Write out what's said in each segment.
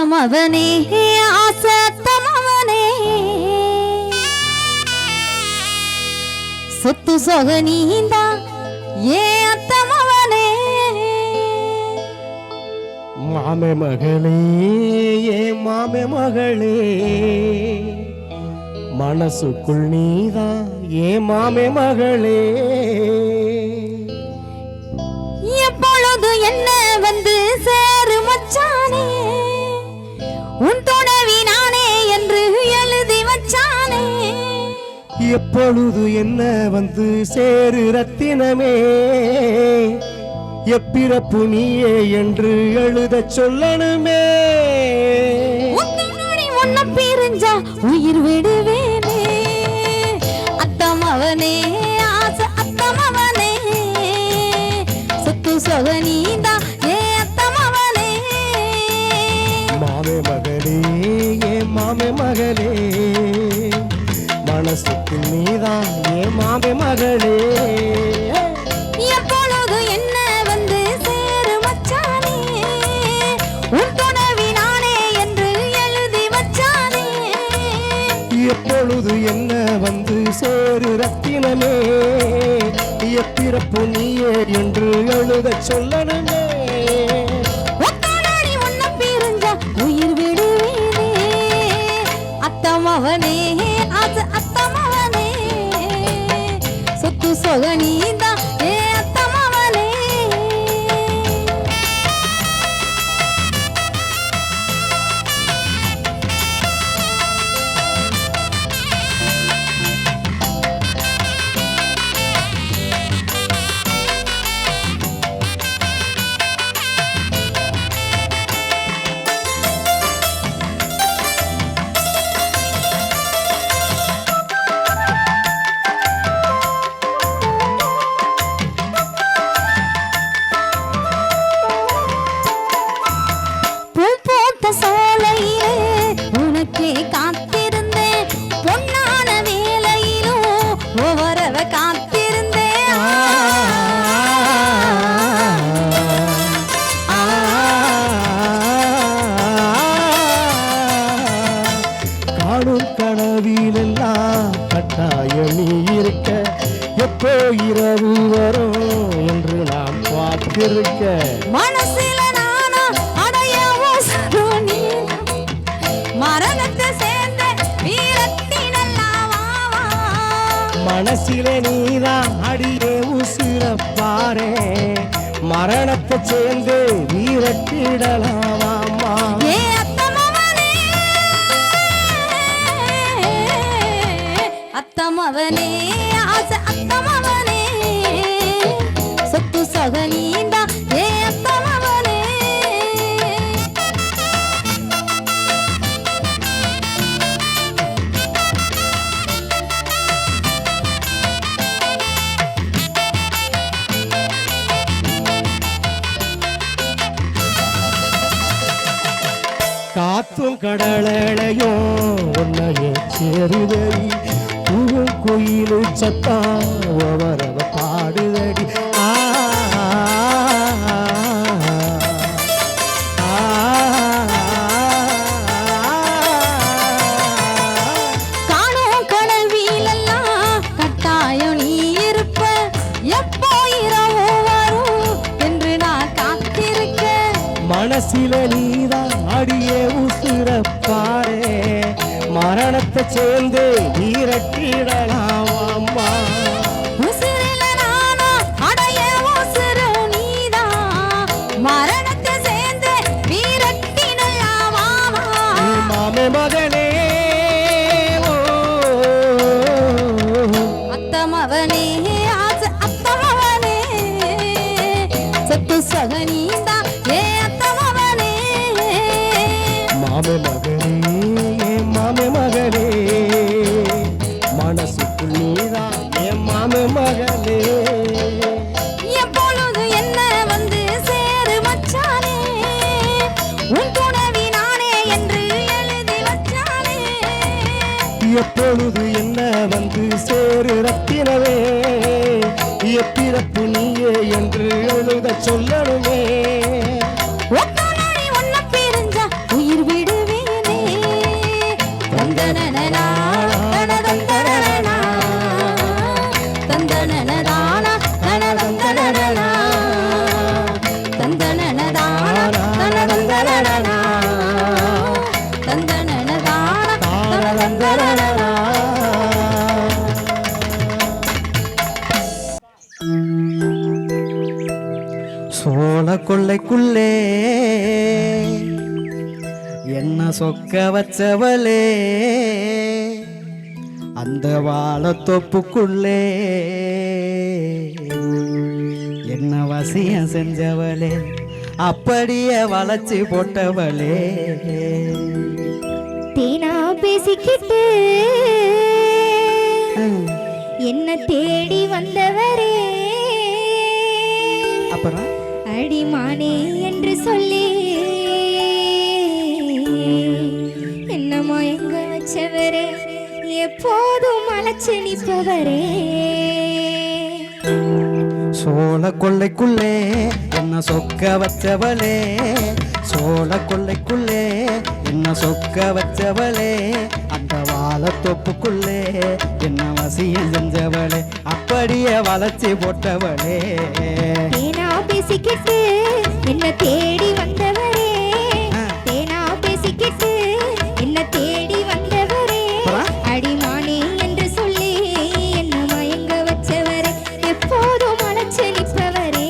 அத்தமவனே ஆசத்தமவனே சொத்து சொக நீந்தா ஏ அத்தமவனே மாமே மகளே ஏ மாமே மகளே மனசுக்குள் நீதான் ஏ மாமே மகளே எப்பொழுது என்ன வந்து சேரு மச்சானே உன் துணைவி நானே என்று எழுதி வச்சானே எப்பொழுது என்ன வந்து சேரு ரத்தினமே எப்பிறப்பு நீயே என்று எழுத சொல்லணுமே உன்ன பிரிஞ்சா உயிர் விடுவேனே அத்தமவனே ஆசை அத்தமவனே சொத்து சொக நீந்தா ஏ அத்தமவனே மாமே மகளே ஏ மாமே மகளே மனசுக்கு நீதான் ஏ மாமே மகளே எப்பொழுது என்ன வந்து சேரு மச்சானே உன் துணைவி நானே என்று எழுதி வச்சானே எப்பொழுது என்ன வந்து சேரு ரத்தினமே எப்பிறப்பு நீயே என்று எழுத சொல்லணுமே உன்ன பிரிஞ்சா உயிர் விடுவேனே அத்தமவனே ஆசை அத்தமவனே சொத்து சொக நீந்தா ஏ அத்தமவனே சோலையிலே உனக்கே காத்திருந்தேன் பொன்னான வேலையிலும் ஒவ்வொருவ காத்திருந்தேன் காணும் கனவிலெல்லாம் கட்டாயம் நீ இருக்க எப்போ இரவு வரும் என்று நாம் பார்த்திருக்க மனசில மரணத்தை சேர்ந்த மனசிலே நீதான் அடியே உசிரப்பாரே மரணத்தை சேர்ந்து வீரத்திடலாமா அத்தமவனே ஆசை அத்தமவனே சொத்து சொக நீந்தா ஏ அத்தமவனே காத்தும் கடலையும் உன்னையே சேருதடி பூவும் கோயிலு சத்தா ஒவ்வொருவ பாடுதடி காணும் கனவிலெல்லாம் கட்டாயம் நீ இருப்ப எப்போ இரவு வரும் என்று நான் காத்திருக்க மனசில நீதான் அடியே உசுரப்பாரே மரணத்தை சேர்ந்து வீரட்டிடலாமா உசிரில நானா அடைய உசிரு நீதான் மரணத்தை சேர்ந்து வீரட்டிடலாமா மாமே மகனே அத்தமவனே ஆசை அத்தமவனே சொத்து சொக நீந்தா ஏ அத்தமவனே மாமே மகனே மாமே மகளே மனசுக்குள் நீதான் என் மாமே மகளே எப்பொழுது என்ன வந்து சேரு மச்சானே உன் துணைவி நானே என்று எழுதி வச்சானே எப்பொழுது என்ன வந்து சேரு ரத்தினவே எப்பிறப்பு நீயே என்று எழுத சொல்லணுமே ஒத்த நாளை ஒன்ன பிரிஞ்சா உயிர் கொள்ளைக்குள்ளே என்ன சொக்க வச்சவளே அந்த வாழத்தொப்புக்குள்ளே என்ன வசியம் செஞ்சவளே அப்படியே வளைச்சி போட்டவளே தேனா பேசிக்கிட்டு என்ன தேடி வந்தவரே அப்புறம் அடிமானே என்று சொல்லி என்ன மயங்க வச்சவரே எப்போதும் அழைச்சு நிற்பவரே சோழ கொள்ளைக்குள்ளே என்ன சொக்க வச்சவளே சோழ கொள்ளைக்குள்ளே என்ன சொக்க வச்சவளே அந்த வாழத்தொப்புக்குள்ளே என்ன வசியம் செஞ்சவளே அப்படியே வளைச்சி போட்டவளே தேனா பேசிக்கிட்டு என்ன தேடி வந்தவரே தேனா பேசிக்கிட்டு என்ன தேடி வந்தவரே அடிமானே என்று சொல்லி என்ன மயங்க வச்சவரே எப்போதும் அழைச்சு நிற்பவரே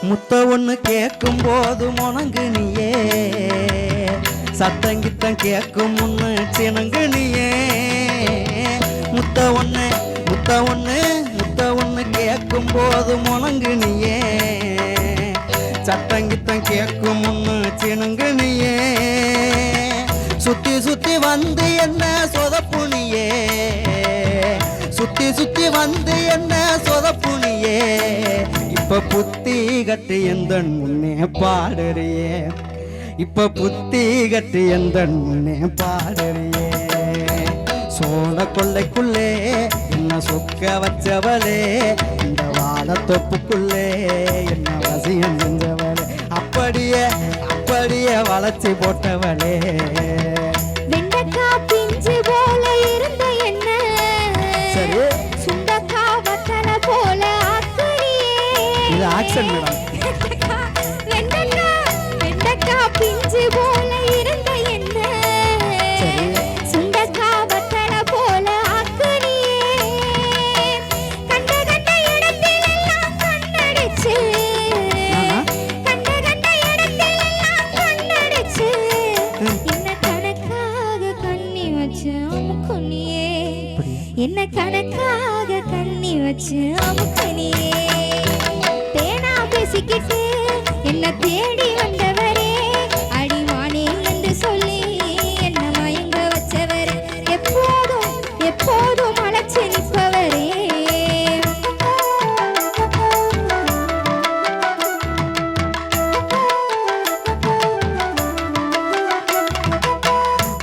முத்த ஒண்ணு கேட்கும் போது முனங்கு நீயே சத்தங்கித்தம் கேட்கும் முன்னு சினங்கு நீயே முத்த ஒண்ணு கேட்கும் போது முனங்கு நீயே சத்தங்கித்தம் கேட்கும் முன்னு சினங்கு நீயே சுத்தி சுத்தி வந்து என்ன சொதப்புனியே சுத்தி சுத்தி வந்து என்ன சொதப்புனியே இப்ப புத்தி கட்டி எந்த முன்னே பாடுறியே இப்ப புத்தி கட்டி எந்த முன்னே பாடுறியே சோழ கொள்ளைக்குள்ளே என்ன சொக்க வச்சவளே இந்த வாழத்தொப்புக்குள்ளே என்ன வசியம் செஞ்சவளே அப்படியே அப்படியே வளைச்சி போட்டவளே வெண்டைக்காய் பிஞ்சு போல இருந்த என்ன சரி சுண்டக்காய் வத்தலை போல ஆக்குறியே இது ஆக்ஷன் மேடம் வெண்டைக்காய் பிஞ்சு போல இருந்த என்ன சுண்டக்காய் வத்தலை போல ஆக்குறியே கண்ட கண்ட இடத்திலெல்லாம் கண்ணடிச்சு கண்ட கண்ட இடத்திலெல்லாம் கண்ணடிச்சு என்ன கணக்காக கண்ணி வச்சு அமுக்குனியே என்ன கணக்காக கண்ணி வச்சு அமுக்குனியே தேனா பேசிக்கிட்டு என்ன தேடி வந்தவரே அடிமானே என்று சொல்லி என்ன மயங்க வச்சவரே எப்போதும் எப்போதும் அழைச்சு நிற்பவரே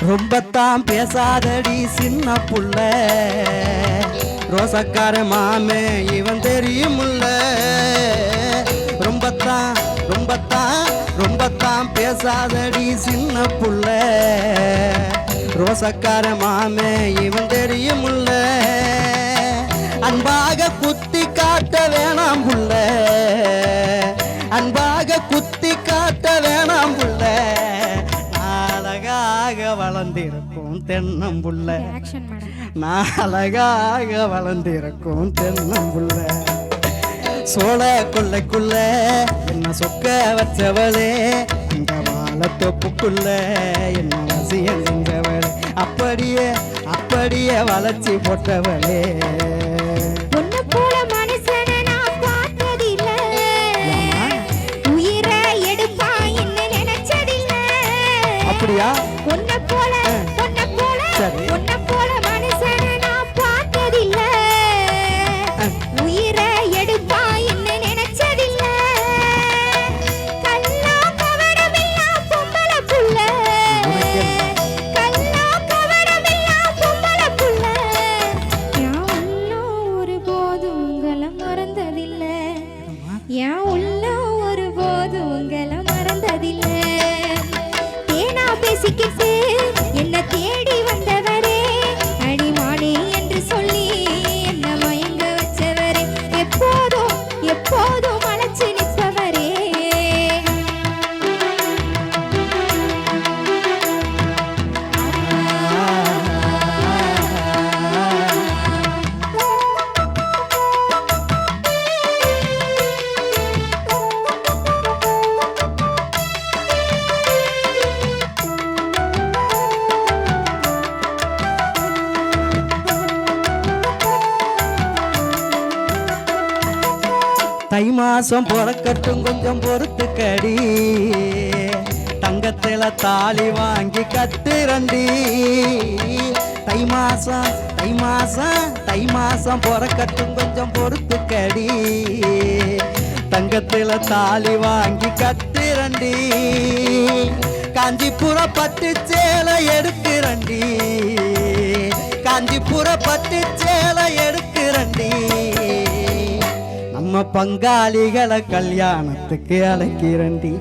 ரொம்பத்தான் பேசாதடி சின்ன புள்ள ரோசக்கார மாமே இவன் தெரியுமுல்ல ரொம்பத்தான் பேசாதடி சின்ன புள்ள ரோசக்கார மாமே இவன் தெரியுமுல்ல அன்பாக குத்தி காட்ட வேணாம் புள்ள அன்பாக குத்தி காட்ட வேணாம் புள்ள அழகாக வளர்ந்திருக்கும் தென்னம்புள்ள நான் அழகாக வளர்ந்திருக்கும் தென்னம்புள்ள சோழ கொள்ளைக்குள்ள என்ன சொக்க வச்சவளே அந்த வாழத்தொப்புக்குள்ள என்ன வசியம் செஞ்சவளே அப்படியே அப்படியே வளைச்சி போட்டவளே உன்னை போல மனுஷனை நான் பார்த்ததில்லை உயிரை எடுப்பாயின்னு நினைச்சதில்லை அப்படியா உன்னை போல சரி. உன்னை போல மனுஷனை நான் பார்த்ததில்லை உயிரை எடுப்பாயின்னு நினைச்சதில்லை கள்ளா கவடமில்லா பொம்பளை புள்ள கள்ளா கவடமில்லா பொம்பளை புள்ள என் உள்ளம் ஒருபோதும் உங்களை மறந்ததில்லை என் உள்ளம் ஒருபோதும் உங்களை மறந்ததில்லை தை மாசம் பிறக்கட்டும் கொஞ்சம் பொறுத்துக்கடி தங்கத்துல தாலி வாங்கி கட்டுறண்டி தை மாசம் தை மாசம் தை மாசம் பிறக்கட்டும் கொஞ்சம் பொறுத்துக்கடி தங்கத்துல தாலி வாங்கி கட்டுறண்டி காஞ்சிபுர பட்டு சேலை எடுக்கிறண்டி காஞ்சிபுர பட்டு சேலை எடுக்கிறண்டி நம்ம பங்காளிகளை கல்யாணத்துக்கு அழைக்கிறண்டி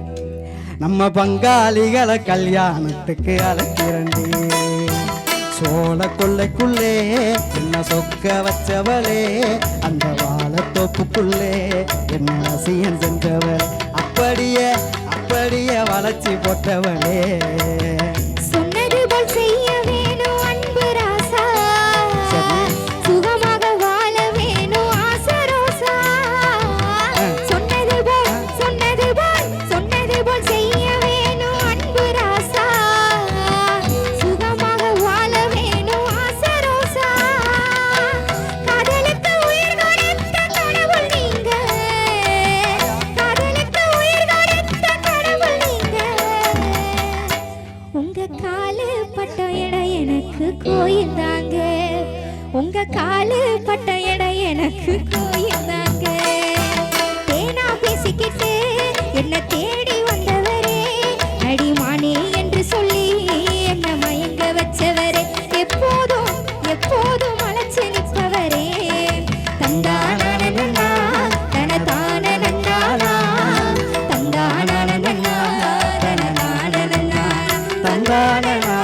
நம்ம பங்காளிகளை கல்யாணத்துக்கு அழைக்கிறண்டி சோழ கொள்ளைக்குள்ளே என்ன சொக்க வச்சவளே அந்த வாழத்தோப்புக்குள்ளே என்ன ரசியம் செஞ்சவள் அப்படியே அப்படியே வளைச்சி போட்டவளே சொன்னது போல் செய்ய வேணும் அன்பு ராசா சுகமாக வாழ வேணும் ஆசை ரோசா சொன்னது போல் செய்ய வேணும் அன்பு ராசா சுகமாக வாழ வேணும் ஆசை ரோசா காதலுக்கு உயிர் கொடுத்த கடவுள் நீங்க காதலுக்கு உயிர் கொடுத்த கடவுள் நீங்க உங்க காலு பட்ட இடம் எனக்கு கோயில் தாங்க உங்க காலு பட்ட இடம் எனக்கு கோயில் தாங்க தேனா பேசிக்கிட்டு என்ன தேடி வந்தவரே அடிமானே என்று சொல்லி என்ன மயங்க வச்சவரே எப்போதும் எப்போதும் அழைச்சு நிற்பவரே தந்தானா தன தான நன்னானா தந்தானா தன தான தந்தானா